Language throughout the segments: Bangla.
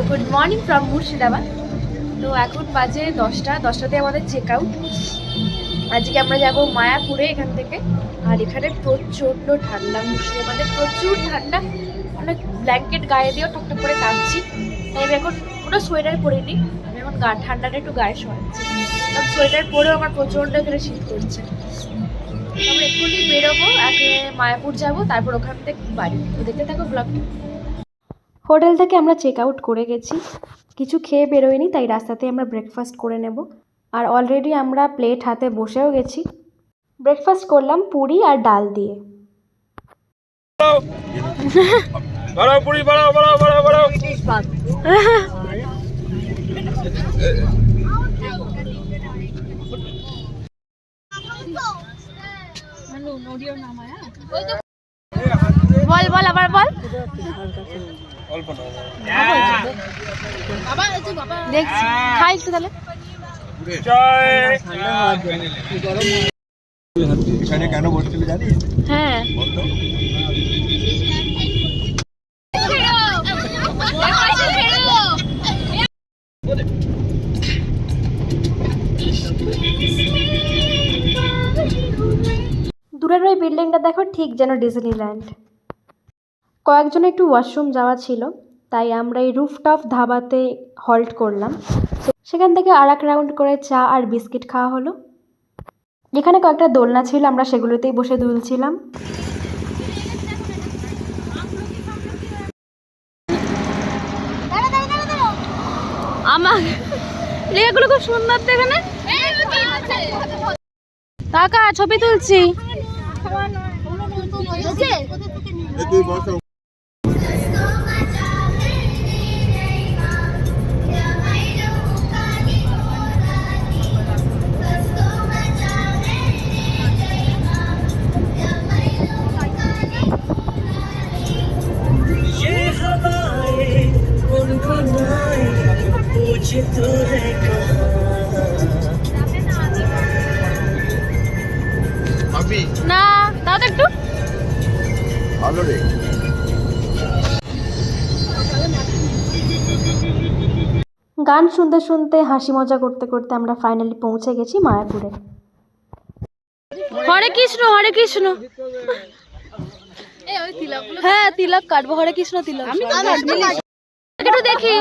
Good morning from Murshidabad. তো এখন বাজে 10টাতে আমাদের চেক আউট। আজকে আমরা যাব মায়াপুরে এখান থেকে। আর এখানে প্রচণ্ড ঠান্ডা, মুর্শিদাবাদে প্রচুর ঠান্ডা। অনেক ব্ল্যাঙ্কেট গায়ে দিয়েও ঠকঠক করে কাঁপছি। তাই আমি এখন কোনো সোয়েটার পরিনি, আমি এখন ঠান্ডাটা একটু গায়ে শোয়াচ্ছি। কারণ সোয়েটার পরেও আমার প্রচণ্ড এখানে শীত করছে। আমরা এক্ষুনি বেরোবো, আগে মায়াপুর যাব, তারপর ওখান থেকে বাড়ি। তো দেখতে থাকো ব্লগটা। হোটেল থেকে আমরা চেক আউট করে গেছি, কিছু খেয়ে বেরোয়নি, তাই রাস্তাতে আমরা ব্রেকফাস্ট করে নেব। আর অলরেডি আমরা প্লেট হাতে বসেও গেছি। ব্রেকফাস্ট করলাম পুরি আর ডাল দিয়ে। বল বল আবার বল। দেখছি খাই তো তাহলে। এখানে কেন বসছিলি জানিস? হ্যাঁ, দূরের ওই বিল্ডিংটা দেখো, ঠিক যেন ডিজনিল্যান্ড। কয়েকজন একটু ওয়াশরুম যাওয়া ছিল, তাই আমরা এই রুফটপ ধাবাতে হল্ট করলাম। সেখান থেকে আর এক রাউন্ড করে চা আর বিস্কিট খাওয়া হলো। এখানে কয়েকটা দোলনা ছিল, আমরা সেগুলোতেই বসে দুলছিলাম। আমার লেগুলো খুব সুন্দর তো এখানে। কাকা ছবি তুলছি। না দাও তো একটু। ভালো রে। গান শুনতে শুনতে হাসি মজা করতে করতে আমরা ফাইনালি পৌঁছে গেছি মায়াপুরে। হরে কৃষ্ণ হরে কৃষ্ণ। হ্যাঁ তিলক কাটবো, হরে কৃষ্ণ তিলক। একটু দেখি।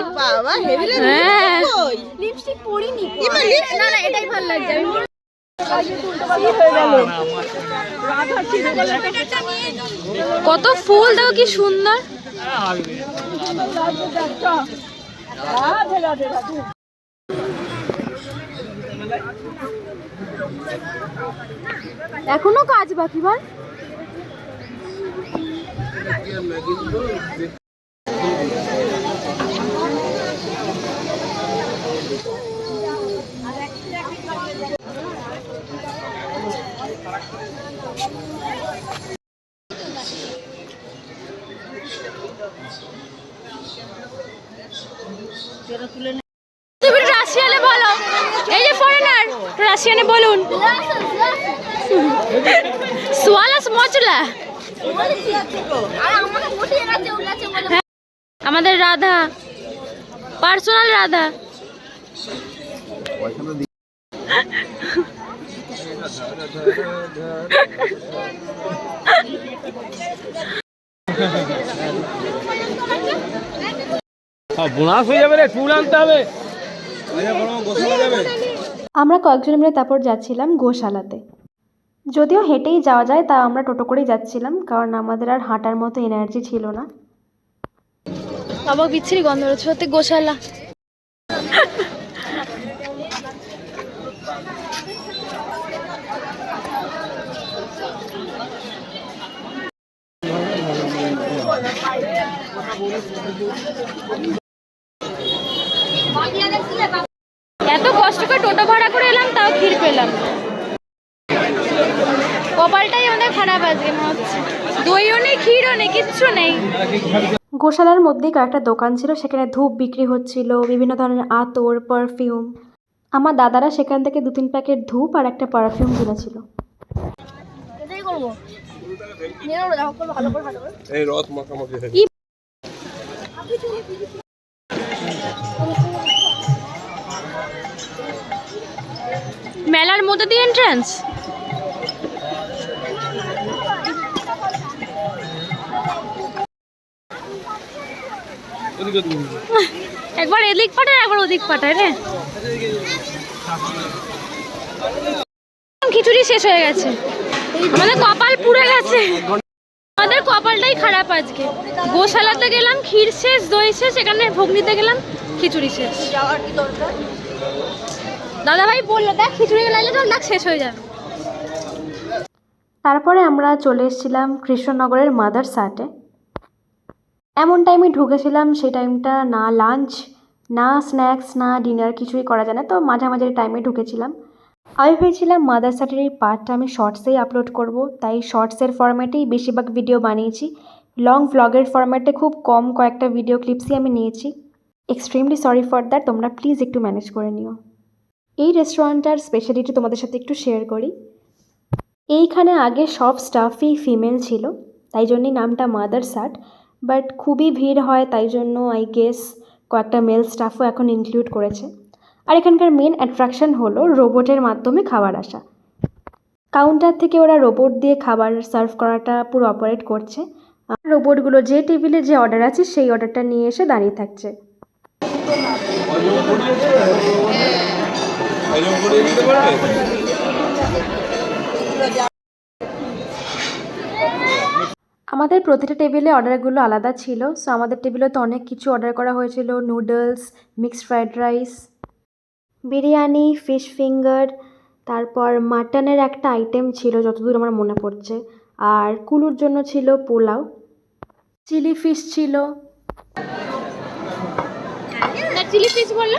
হ্যাঁ লিপস্টিক পরিনি, না না এটাই ভালো লাগছে। কত ফুল দেখো কি সুন্দর। এখনো কাজ বাকি বল। রাশিয়ানে বলো, এই যে ফরেনার রাশিয়ানে বলুন। সোয়ালাস মচলা। আমাদের রাধা, পার্সোনাল রাধা। বোনাস হয়ে যাবে রে, ফুল আনতে হবে। আমরা কয়েকজন মিলে তারপর যাচ্ছিলাম গোশালাতে। যদিও হেঁটেই যাওয়া যায়, তা আমরা টোটো করেই যাচ্ছিলাম, কারণ আমাদের আর হাঁটার মতো এনার্জি ছিল না। বাবা বিচ্ছিরি গন্ধ হচ্ছে সত্যি। গোশালা এত কষ্ট করে টোটো ভাড়া করে এলাম, তাও ক্ষীর পেলাম। কপালটাই আমাদের খারাপ আজকে মনে হচ্ছে। দইও নেই, ক্ষীরও নেই, কিচ্ছু নেই। গোশালার মধ্যেই কয়েকটা দোকান ছিল, সেখানে ধূপ বিক্রি হচ্ছিল, বিভিন্ন ধরনের আতর, পারফিউম। আমার দাদারা সেখান থেকে 2-3 প্যাকেট ধূপ আর একটা পারফিউম কিনেছিল। এই রথ মাখামাখি। মেলার মধ্যে দিয়ে এন্ট্রান্স। একবার এদিক পাঠায় একবার ওদিক পাঠায় রে। খিচুড়ি শেষ হয়ে গেছে, আমাদের কপাল পুড়ে গেছে, আমাদের কপালটাই খারাপ আজকে। গোশালাতে গেলাম, ক্ষীর শেষ, দই শেষ, এখানে ভোগ নিতে গেলাম, খিচুড়ি শেষ। দাদা ভাই বললো দেখ খিচুড়ি লাইলে তো দেখ শেষ হয়ে যাবে। তারপরে আমরা চলে এসেছিলাম কৃষ্ণনগরের মাদারসাটে। এমন টাইমে ঢুকেছিলাম, সেই টাইমটা না লাঞ্চ না স্ন্যাক্স না ডিনার কিছুই করা যায় না, তো মাঝামাঝি টাইমে ঢুকেছিলাম। আমি ভেবেছিলাম মাদারসাটের এই পার্টটা আমি শর্টসেই আপলোড করব, তাই শর্টসের ফরম্যাটেই বেশিরভাগ ভিডিও বানিয়েছি। লং ভ্লগের ফরম্যাটে খুব কম কয়েকটা ভিডিও ক্লিপসই আমি নিয়েছি। এক্সট্রিমলি সরি ফর দ্যাট, তোমরা প্লিজ একটু ম্যানেজ করে নিও। এই রেস্টুরেন্টটার স্পেশালিটি তোমাদের সাথে একটু শেয়ার করি। এইখানে আগে সব স্টাফই ফিমেল ছিল, তাই জন্যই নামটা মাদারসাট, বাট খুবই ভিড় হয় তাই জন্য আই গেস কয়েকটা মেল স্টাফও এখন ইনক্লুড করেছে। আর এখানকার মেন অ্যাট্রাকশন হলো রোবটের মাধ্যমে খাবার আসা। কাউন্টার থেকে ওরা রোবট দিয়ে খাবার সার্ভ করাটা পুরো অপারেট করছে। আর রোবটগুলো যে টেবিলে যে অর্ডার আছে সেই অর্ডারটা নিয়ে এসে দাঁড়িয়ে থাকছে। আমাদের প্রতিটা টেবিলে অর্ডারগুলো আলাদা ছিল, সো আমাদের টেবিলে তো অনেক কিছু অর্ডার করা হয়েছিল। Noodles, mixed fried rice, biryani, fish finger, তারপর মাটনের একটা আইটেম ছিল যতদূর আমার মনে পড়ছে, আর কুলুর জন্য ছিল পোলাও, চিলি ফিশ ছিল। চিলি ফিশ বললো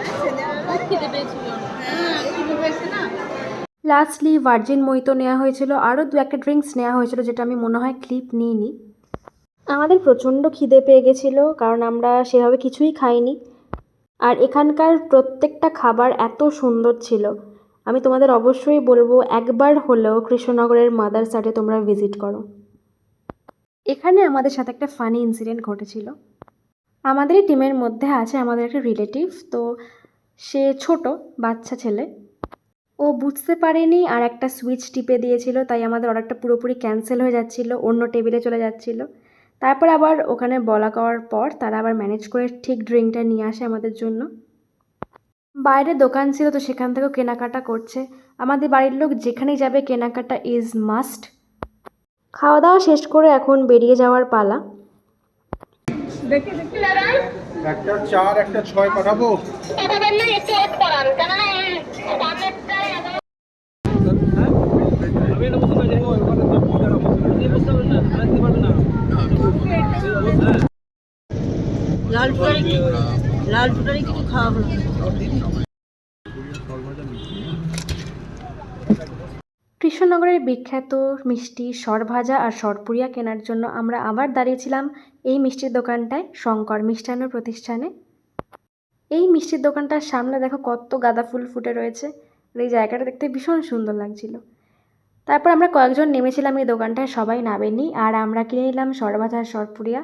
লাস্টলি ভার্জিন মইতো নেওয়া হয়েছিল, আরও দু একটা ড্রিঙ্কস নেওয়া হয়েছিল যেটা আমি মনে হয় ক্লিপ নিইনি। আমাদের প্রচণ্ড খিদে পেয়ে গেছিলো, কারণ আমরা সেভাবে কিছুই খাইনি। আর এখানকার প্রত্যেকটা খাবার এত সুন্দর ছিল, আমি তোমাদের অবশ্যই বলবো একবার হলেও কৃষ্ণনগরের মাদারসাটে তোমরা ভিজিট করো। এখানে আমাদের সাথে একটা ফানি ইনসিডেন্ট ঘটেছিল। আমাদেরই টিমের মধ্যে আছে আমাদের একটা রিলেটিভ, তো সে ছোট বাচ্চা ছেলে, ও বুঝতে পারেনি আর একটা সুইচ টিপে দিয়েছিল, তাই আমাদের অর্ডারটা পুরোপুরি ক্যান্সেল হয়ে যাচ্ছিল, অন্য টেবিলে চলে যাচ্ছিল। তারপর আবার ওখানে বলা করার পর তারা আবার ম্যানেজ করে ঠিক ড্রিঙ্কটা নিয়ে আসে আমাদের জন্য। বাইরে দোকান ছিল তো সেখান থেকেও কেনাকাটা করছে। আমাদের বাড়ির লোক যেখানেই যাবে কেনাকাটা ইজ মাস্ট। খাওয়া দাওয়া শেষ করে এখন বেরিয়ে যাওয়ার পালা। একটা 4 একটা 6 পাঠাবো। লাল টুটারি কিছু খাওয়া হলো। কৃষ্ণনগরের বিখ্যাত মিষ্টি সরভাজা আর সরপুরিয়া কেনার জন্য আমরা আবার দাঁড়িয়েছিলাম এই মিষ্টির দোকানটায়, শঙ্কর মিষ্টান্ন প্রতিষ্ঠানে। এই মিষ্টির দোকানটার সামনে দেখো কত গাঁদা ফুল ফুটে রয়েছে, আর এই জায়গাটা দেখতে ভীষণ সুন্দর লাগছিল। তারপর আমরা কয়েকজন নেমেছিলাম এই দোকানটায়, সবাই নামেনি, আর আমরা কিনে নিলাম সরভাজা আর সরপুরিয়া।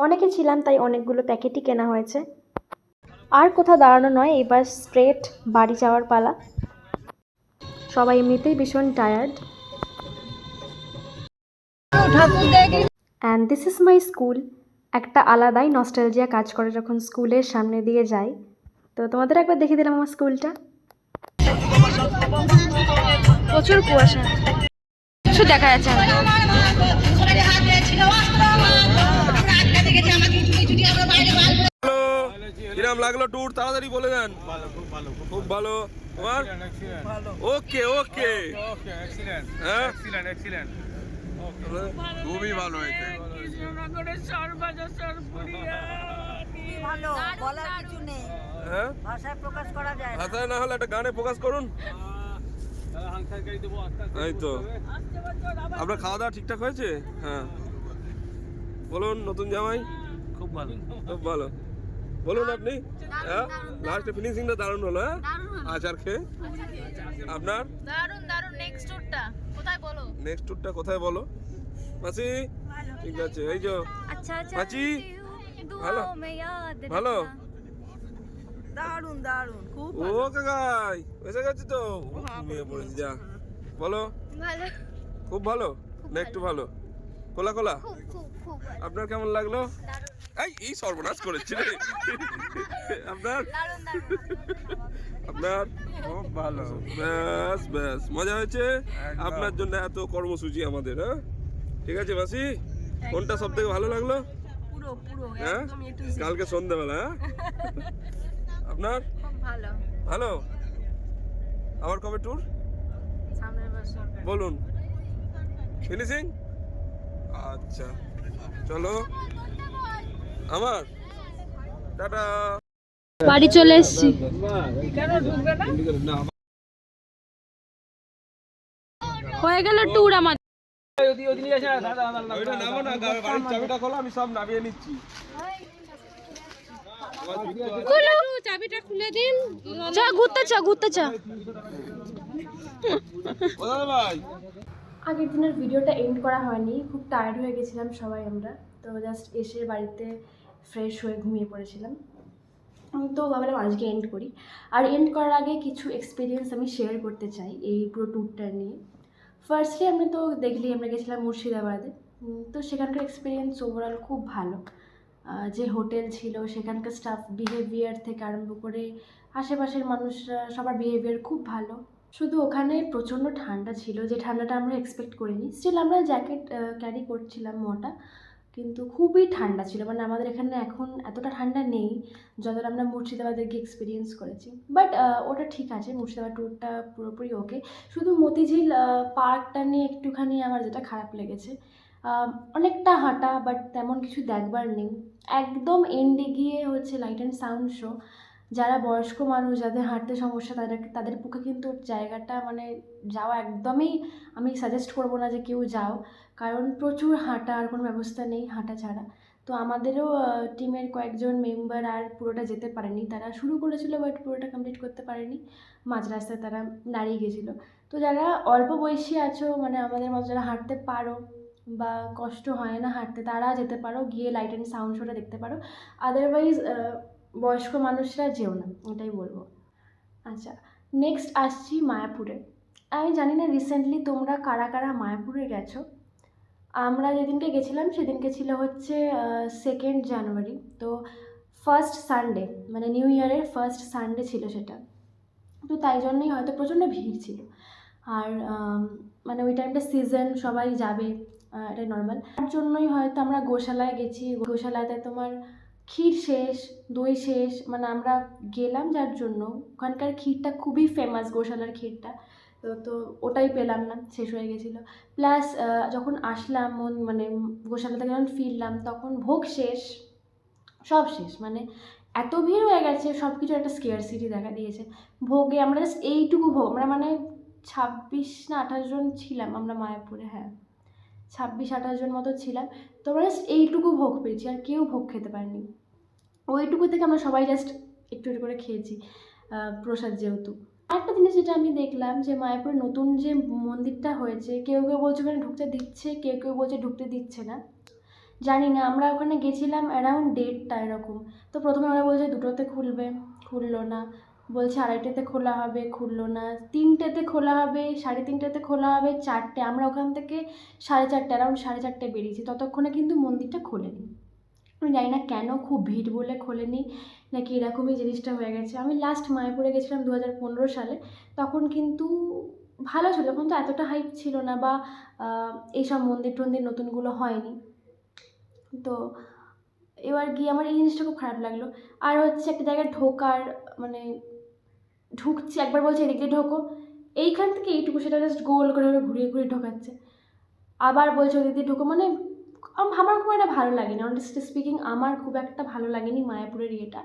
অনেকে ছিলাম তাই অনেকগুলো প্যাকেটই কেনা হয়েছে। আর কোথাও দাঁড়ানো নয়, এবার স্ট্রেট বাড়ি যাওয়ার পালা। সবাই এমনিতেই ভীষণ tired. And this is my school. একটা আলাদাই নস্টালজিয়া কাজ করে যখন স্কুলের সামনে দিয়ে যাই। তো তোমাদের একবার দেখিয়ে দিলাম আমার স্কুলটা। প্রচুর কুয়াশা, কিছু দেখা যাচ্ছে না। কিরম লাগলো ট্যুর তাড়াতাড়ি বলে দেন। খুব ভালো। তোমার ওকে ওকে হ্যাঁ খুবই ভালো হয়েছে। ভালো, বলার কিছু নেই, হ্যাঁ ভাষায় প্রকাশ করা যায় না। ভাষায় না হলে একটা গানে প্রকাশ করুন। এই তো আপনার খাওয়া দাওয়া ঠিকঠাক হয়েছে? হ্যাঁ বলুন নতুন জামাই। খুব ভালো খুব ভালো। বলুন আপনি। হ্যাঁ লাস্টে ফিনিশিংটা দারুণ হলো। হ্যাঁ আচার খেয়ে আপনার দারুণ দারুণ। নেক্সট ট্যুরটা কোথায় বলো? নেক্সট ট্যুরটা কোথায় বলো মাসি? ঠিক আছে এই যে আচ্ছা আচ্ছা মাচি ভালো ভালো দারুণ দারুণ খুব ও কাকাই এসে গেছি তো ঘুমিয়ে পড়েছি যা বলো ভালো খুব ভালো না একটু ভালো খোলা খোলা খুব খুব খুব আপনার কেমন লাগলো এই সর্বনাশ করেছি রে আপনার আপনার খুব ভালো। ব্যাস ব্যাস মজা হয়েছে আপনার জন্য এত কর্মসূচি আমাদের হ্যাঁ ঠিক আছে মাসি কোনটা সব থেকে ভালো লাগলো পুরো পুরো হ্যাঁ একদম A to Z। কালকে সন্ধ্যাবেলা হ্যাঁ আপনার খুব ভালো ভালো আবার কবে ট্যুর সামনের বছর বলুন ফিনিশিং আচ্ছা চলো আমার টাটা বাড়ি চলে এসেছি না হয়ে গেল ট্যুর আমাদের ওইটা নামো না গাড়ির চাবিটা খোলো আমি সব নামিয়ে নিচ্ছি চাবিটা খুলে দিন চা ঘুরতে চা ও দাদা ভাই আগের দিনের ভিডিওটা এন্ড করা হয়নি খুব টায়ার্ড হয়ে গেছিলাম সবাই আমরা তো জাস্ট এসে বাড়িতে ফ্রেশ হয়ে ঘুমিয়ে পড়েছিলাম তো ভাবলাম আজকে এন্ড করি আর এন্ড করার আগে কিছু এক্সপিরিয়েন্স আমি শেয়ার করতে চাই এই পুরো ট্যুরটা নিয়ে ফার্স্টলি আমরা তো দেখলি আমরা গেছিলাম মুর্শিদাবাদে তো সেখানকার এক্সপিরিয়েন্স ওভারঅল খুব ভালো যে হোটেল ছিল সেখানকার স্টাফ বিহেভিয়ার থেকে আরম্ভ করে আশেপাশের মানুষরা সবার বিহেভিয়ার খুব ভালো শুধু ওখানে প্রচণ্ড ঠান্ডা ছিল যে ঠান্ডাটা আমরা এক্সপেক্ট করিনি স্টিল আমরা জ্যাকেট ক্যারি করছিলাম মোটা কিন্তু খুবই ঠান্ডা ছিল মানে আমাদের এখানে এখন এতটা ঠান্ডা নেই যতটা আমরা মুর্শিদাবাদে গিয়ে এক্সপিরিয়েন্স করেছি বাট ওটা ঠিক আছে মুর্শিদাবাদ ট্যুরটা পুরোপুরি ওকে শুধু মতিঝিল পার্কটা নিয়ে একটুখানি আমার যেটা খারাপ লেগেছে অনেকটা হাঁটা বাট তেমন কিছু দেখবার নেই একদম এন্ডে গিয়ে হচ্ছে লাইট অ্যান্ড সাউন্ড শো যারা বয়স্ক মানুষ যাদের হাঁটতে সমস্যা তাদের পক্ষে কিন্তু জায়গাটা মানে যাওয়া একদমই আমি সাজেস্ট করবো না যে কেউ যাও কারণ প্রচুর হাঁটা আর কোনো ব্যবস্থা নেই হাঁটা ছাড়া তো আমাদেরও টিমের কয়েকজন মেম্বার আর পুরোটা যেতে পারেনি তারা শুরু করেছিল বাট পুরোটা কমপ্লিট করতে পারেনি মাঝ রাস্তায় তারা দাঁড়িয়ে গেছিলো তো যারা অল্প বয়সী আছো মানে আমাদের মতো যারা হাঁটতে পারো বা কষ্ট হয় না হাঁটতে তারা যেতে পারো গিয়ে লাইট অ্যান্ড সাউন্ড শোটা দেখতে পারো আদারওয়াইজ বয়স্ক মানুষরা যেও না এটাই বলবো আচ্ছা নেক্সট আসছি মায়াপুরে আমি জানি না রিসেন্টলি তোমরা কারা কারা মায়াপুরে গেছো আমরা যেদিনকে গেছিলাম সেদিনকে ছিল হচ্ছে 2nd জানুয়ারি তো ফার্স্ট সানডে মানে নিউ ইয়ারের ফার্স্ট সানডে ছিল সেটা তো তাই জন্যই হয়তো প্রচণ্ড ভিড় ছিল আর মানে ওই টাইমটা সিজন সবাই যাবে এটা নর্মাল তার জন্যই হয়তো আমরা গোশালায় গেছি গোশালাতে তোমার ক্ষীর শেষ দই শেষ মানে আমরা গেলাম যার জন্য ওখানকার ক্ষীরটা খুবই ফেমাস গোশালার ক্ষীরটা তো ওটাই পেলাম না শেষ হয়ে গেছিলো প্লাস যখন আসলাম মানে গোশালা থেকে যখন ফিরলাম তখন ভোগ শেষ সব শেষ মানে এত ভিড় হয়ে গেছে সব কিছু একটা স্কেয়ারসিটি দেখা দিয়েছে ভোগে আমরা জাস্ট এইটুকু ভোগ আমরা মানে 26 না 28 জন ছিলাম আমরা মায়াপুরে হ্যাঁ 26-28 জন মতো ছিলাম তো আমরা জাস্ট এইটুকু ভোগ পেয়েছি আর কেউ ভোগ খেতে পারিনি ওইটুকু থেকে আমরা সবাই জাস্ট একটু একটু করে খেয়েছি প্রসাদ যেহেতু আরেকটা জিনিস যেটা আমি দেখলাম যে মায়াপুরে নতুন যে মন্দিরটা হয়েছে কেউ কেউ বলছে ওখানে ঢুকতে দিচ্ছে কেউ কেউ বলছে ঢুকতে দিচ্ছে না জানি না আমরা ওখানে গেছিলাম অ্যারাউন্ড 1:30টা এরকম তো প্রথমে ওরা বলছে 2টোতে খুলবে খুললো না বলছে 2:30টাতে খোলা হবে খুললো না 3টেতে খোলা হবে 3:30টাতে খোলা হবে 4টে আমরা ওখান থেকে 4:30 অ্যারাউন্ড 4:30টায় বেরিয়েছি ততক্ষণে কিন্তু মন্দিরটা খোলেনি আমি জানি না কেন খুব ভিড় বলে খোলেনি নাকি এরকমই জিনিসটা হয়ে গেছে আমি লাস্ট মায়াপুরে গেছিলাম 2015 সালে তখন কিন্তু ভালো ছিল তখন তো এতটা হাইপ ছিল না বা এইসব মন্দির টন্দির নতুনগুলো হয়নি তো এবার গিয়ে আমার এই জিনিসটা খুব খারাপ লাগলো আর হচ্ছে একটা জায়গায় ঢোকার মানে ঢুকছি একবার বলছে এদিক দিয়ে ঢোকো এইখান থেকে এইটুকু সেটা জাস্ট গোল করে ঘুরিয়ে ঘুরিয়ে ঢোকাচ্ছে আবার বলছে ওদিক দিয়ে ঢোকো মানে আমার খুব একটা ভালো লাগেনি অনেস্টলি স্পিকিং আমার খুব একটা ভালো লাগেনি মায়াপুরের ইয়েটা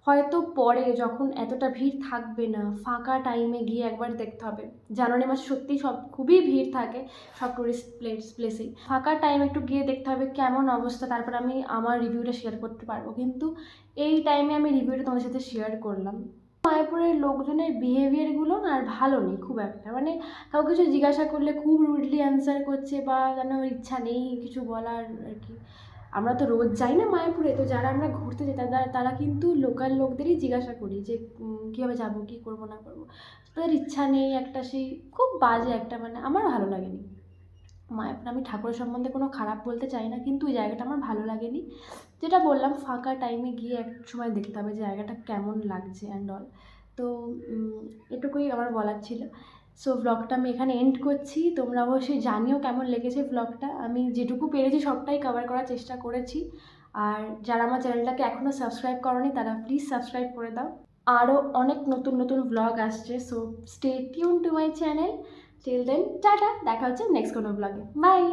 হয়তো পরে যখন এতটা ভিড় থাকবে না ফাঁকা টাইমে গিয়ে একবার দেখতে হবে জানুয়ারি মাসে সত্যিই সব খুবই ভিড় থাকে সব টুরিস্ট প্লেসেই ফাঁকা টাইম একটু গিয়ে দেখতে হবে কেমন অবস্থা তারপর আমি আমার রিভিউটা শেয়ার করতে পারবো কিন্তু এই টাইমে আমি রিভিউটা তোমাদের সাথে শেয়ার করলাম মায়াপুরের লোকজনের বিহেভিয়ারগুলো না আর ভালো নেই খুব একটা মানে কাউকে কিছু জিজ্ঞাসা করলে খুব রুডলি অ্যান্সার করছে বা যেন ইচ্ছা নেই কিছু বলার আর কি আমরা তো রোজ যাই না মায়াপুরে, তো যারা আমরা ঘুরতে যাই তারা কিন্তু লোকাল লোকদেরই জিজ্ঞাসা করি যে কীভাবে যাবো, কী করবো না করবো। তাদের ইচ্ছা নেই, একটা সেই খুব বাজে একটা, মানে আমার ভালো লাগেনি মায়াপুর। আমি ঠাকুরের সম্বন্ধে কোনো খারাপ বলতে চাই না, কিন্তু ওই জায়গাটা আমার ভালো লাগেনি। যেটা বললাম, ফাঁকা টাইমে গিয়ে এক সময় দেখতে হবে যে জায়গাটা কেমন লাগছে অ্যান্ড অল। তো এটুকুই আমার বলার ছিল। সো ব্লগটা আমি এখানে এন্ড করছি। তোমরা অবশ্যই জানিও কেমন লেগেছে ব্লগটা। আমি যেটুকু পেরেছি সবটাই কভার করার চেষ্টা করেছি। আর যারা আমার চ্যানেলটাকে এখনও সাবস্ক্রাইব করোনি তারা প্লিজ সাবস্ক্রাইব করে দাও। আরও অনেক নতুন নতুন ব্লগ আসছে, so stay tune to my channel. Till then tata, দেখা হচ্ছে নেক্সট কোনো ব্লগে। বাই।